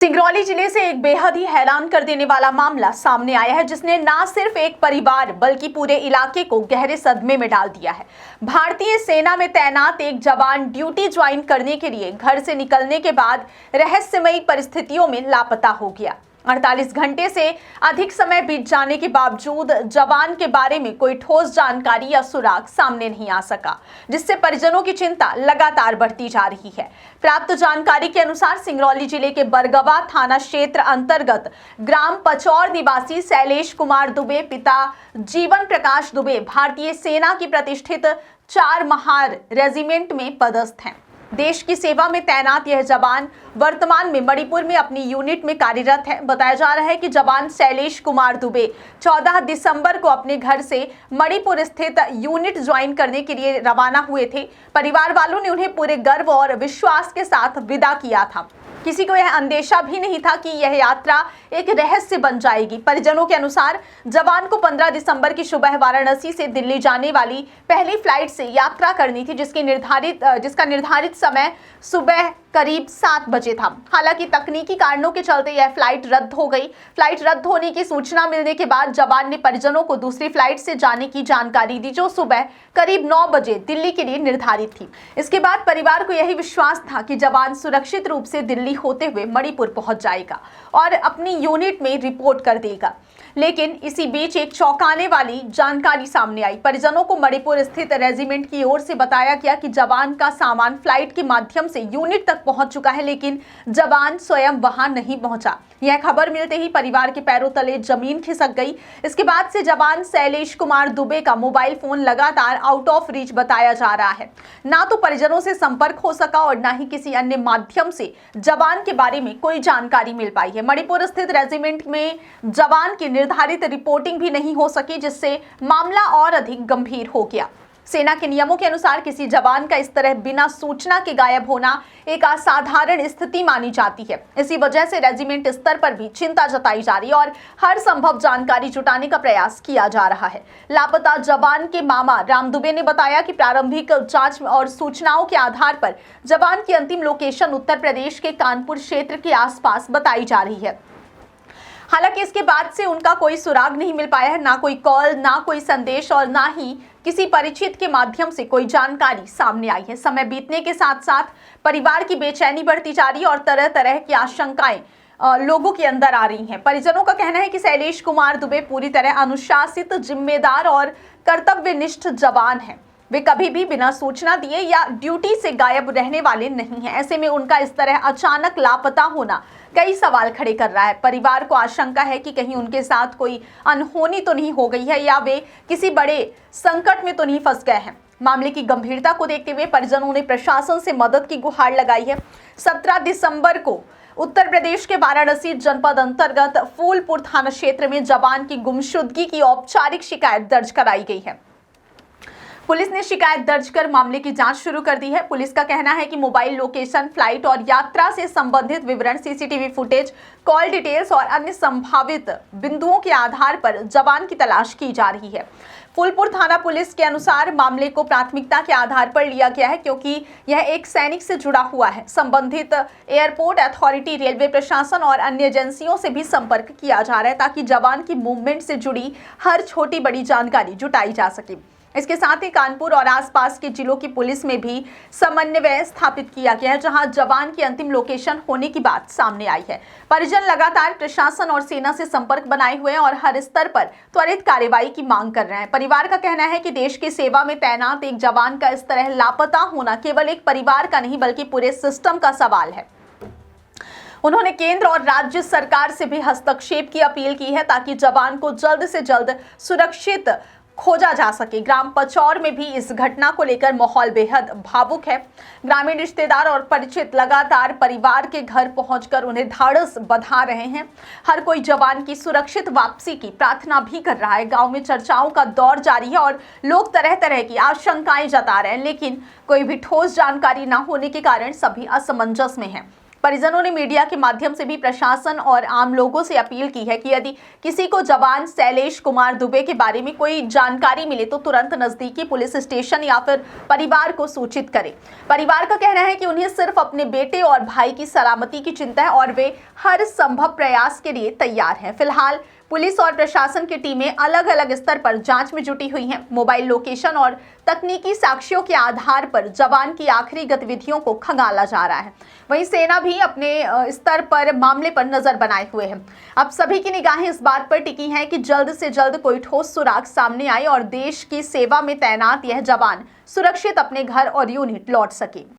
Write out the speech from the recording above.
सिंगरौली जिले से एक बेहद ही हैरान कर देने वाला मामला सामने आया है, जिसने न सिर्फ एक परिवार बल्कि पूरे इलाके को गहरे सदमे में डाल दिया है। भारतीय सेना में तैनात एक जवान ड्यूटी ज्वाइन करने के लिए घर से निकलने के बाद रहस्यमयी परिस्थितियों में लापता हो गया। 48 घंटे से अधिक समय बीत जाने के बावजूद जवान के बारे में कोई ठोस जानकारी या सुराग सामने नहीं आ सका, जिससे परिजनों की चिंता लगातार बढ़ती जा रही है। प्राप्त जानकारी के अनुसार सिंगरौली जिले के बरगवा थाना क्षेत्र अंतर्गत ग्राम पचौर निवासी शैलेश कुमार दुबे पिता जीवन प्रकाश दुबे भारतीय सेना की प्रतिष्ठित 4 महार रेजिमेंट में पदस्थ हैं। देश की सेवा में तैनात यह जवान वर्तमान में मणिपुर में अपनी यूनिट में कार्यरत है। बताया जा रहा है कि जवान शैलेश कुमार दुबे 14 दिसंबर को अपने घर से मणिपुर स्थित यूनिट ज्वाइन करने के लिए रवाना हुए थे। परिवार वालों ने उन्हें पूरे गर्व और विश्वास के साथ विदा किया था। किसी को यह अंदेशा भी नहीं था कि यह यात्रा एक रहस्य बन जाएगी। परिजनों के अनुसार जवान को 15 दिसंबर की सुबह वाराणसी से दिल्ली जाने वाली पहली फ्लाइट से यात्रा करनी थी, जिसका निर्धारित समय सुबह करीब 7 बजे था। हालांकि तकनीकी कारणों के चलते यह फ्लाइट रद्द हो गई। फ्लाइट रद्द होने की सूचना मिलने के बाद जवान ने परिजनों को दूसरी फ्लाइट से जाने की जानकारी दी, जो सुबह करीब 9 बजे दिल्ली के लिए निर्धारित थी। इसके बाद परिवार को यही विश्वास था कि जवान सुरक्षित रूप से दिल्ली होते हुए मणिपुर पहुंच जाएगा और अपनी यूनिट में रिपोर्ट कर देगा। लेकिन इसी बीच एक चौंकाने वाली जानकारी सामने आई। परिजनों को मणिपुर स्थित रेजिमेंट की ओर से बताया गया कि जवान का सामान फ्लाइट के माध्यम से यूनिट तक पहुंच चुका है, लेकिन जवान स्वयं वहां नहीं पहुंचा। यह खबर मिलते ही परिवार के पैरों तले जमीन खिसक गई। इसके बाद से जवान शैलेश कुमार दुबे का मोबाइल फोन लगातार आउट ऑफ रीच बताया जा रहा है। ना तो परिजनों से संपर्क हो सका और ना ही किसी अन्य माध्यम से जवान के बारे में कोई जानकारी मिल पाई है। मणिपुर स्थित रेजिमेंट में जवान की निर्धारित रिपोर्टिंग भी नहीं हो सकी, जिससे मामला और अधिक गंभीर हो गया। सेना के नियमों के अनुसार किसी जवान का इस तरह बिना सूचना के गायब होना एक असाधारण स्थिति मानी जाती है। इसी वजह से रेजिमेंट स्तर पर भी चिंता जताई जा रही है और हर संभव जानकारी जुटाने का प्रयास किया जा रहा है। लापता जवान के मामा राम दुबे ने बताया कि प्रारंभिक जांच और सूचनाओं के आधार पर जवान की अंतिम लोकेशन उत्तर प्रदेश के कानपुर क्षेत्र के आसपास बताई जा रही है। हालांकि इसके बाद से उनका कोई सुराग नहीं मिल पाया है, ना कोई कॉल, ना कोई संदेश और ना ही किसी परिचित के माध्यम से कोई जानकारी सामने आई है। समय बीतने के साथ साथ परिवार की बेचैनी बढ़ती जा रही है और तरह तरह की आशंकाएं लोगों के अंदर आ रही हैं। परिजनों का कहना है कि शैलेश कुमार दुबे पूरी तरह अनुशासित, जिम्मेदार और कर्तव्यनिष्ठ जवान हैं। वे कभी भी बिना सूचना दिए या ड्यूटी से गायब रहने वाले नहीं हैं। ऐसे में उनका इस तरह अचानक लापता होना कई सवाल खड़े कर रहा है। परिवार को आशंका है कि कहीं उनके साथ कोई अनहोनी तो नहीं हो गई है या वे किसी बड़े संकट में तो नहीं फंस गए हैं। मामले की गंभीरता को देखते हुए परिजनों ने प्रशासन से मदद की गुहार लगाई है। 17 दिसंबर को उत्तर प्रदेश के वाराणसी जनपद अंतर्गत फूलपुर थाना क्षेत्र में जवान की गुमशुदगी की औपचारिक शिकायत दर्ज कराई गई है। पुलिस ने शिकायत दर्ज कर मामले की जांच शुरू कर दी है। पुलिस का कहना है कि मोबाइल लोकेशन, फ्लाइट और यात्रा से संबंधित विवरण, सीसीटीवी फुटेज, कॉल डिटेल्स और अन्य संभावित बिंदुओं के आधार पर जवान की तलाश की जा रही है। फूलपुर थाना पुलिस के अनुसार मामले को प्राथमिकता के आधार पर लिया गया है, क्योंकि यह एक सैनिक से जुड़ा हुआ है। संबंधित एयरपोर्ट अथॉरिटी, रेलवे प्रशासन और अन्य एजेंसियों से भी संपर्क किया जा रहा है, ताकि जवान की मूवमेंट से जुड़ी हर छोटी बड़ी जानकारी जुटाई जा सके। इसके साथ ही कानपुर और आसपास के जिलों की पुलिस में भी समन्वय स्थापित किया गया है, जहां जवान की अंतिम लोकेशन होने की बात सामने आई है। परिजन लगातार प्रशासन और सेना से संपर्क बनाए हुए हैं और हर स्तर पर त्वरित कार्रवाई की मांग कर रहे हैं। परिवार का कहना है कि देश की सेवा में तैनात एक जवान का इस तरह लापता होना केवल एक परिवार का नहीं बल्कि पूरे सिस्टम का सवाल है। उन्होंने केंद्र और राज्य सरकार से भी हस्तक्षेप की अपील की है, ताकि जवान को जल्द से जल्द सुरक्षित खोजा जा सके। ग्राम पचौर में भी इस घटना को लेकर माहौल बेहद भावुक है। ग्रामीण रिश्तेदार और परिचित लगातार परिवार के घर पहुंचकर उन्हें ढाढ़स बंधा रहे हैं। हर कोई जवान की सुरक्षित वापसी की प्रार्थना भी कर रहा है। गांव में चर्चाओं का दौर जारी है और लोग तरह तरह की आशंकाएं जता रहे हैं, लेकिन कोई भी ठोस जानकारी न होने के कारण सभी असमंजस में हैं। परिजनों ने मीडिया के माध्यम से भी प्रशासन और आम लोगों से अपील की है कि यदि किसी को जवान शैलेश कुमार दुबे के बारे में कोई जानकारी मिले तो तुरंत नजदीकी पुलिस स्टेशन या फिर परिवार को सूचित करें। परिवार का कहना है कि उन्हें सिर्फ अपने बेटे और भाई की सलामती की चिंता है और वे हर संभव प्रयास के लिए तैयार हैं। फिलहाल पुलिस और प्रशासन की टीमें अलग अलग स्तर पर जांच में जुटी हुई हैं। मोबाइल लोकेशन और तकनीकी साक्ष्यों के आधार पर जवान की आखिरी गतिविधियों को खंगाला जा रहा है। वहीं सेना भी अपने स्तर पर मामले पर नजर बनाए हुए है। अब सभी की निगाहें इस बात पर टिकी हैं कि जल्द से जल्द कोई ठोस सुराग सामने आए और देश की सेवा में तैनात यह जवान सुरक्षित अपने घर और यूनिट लौट सके।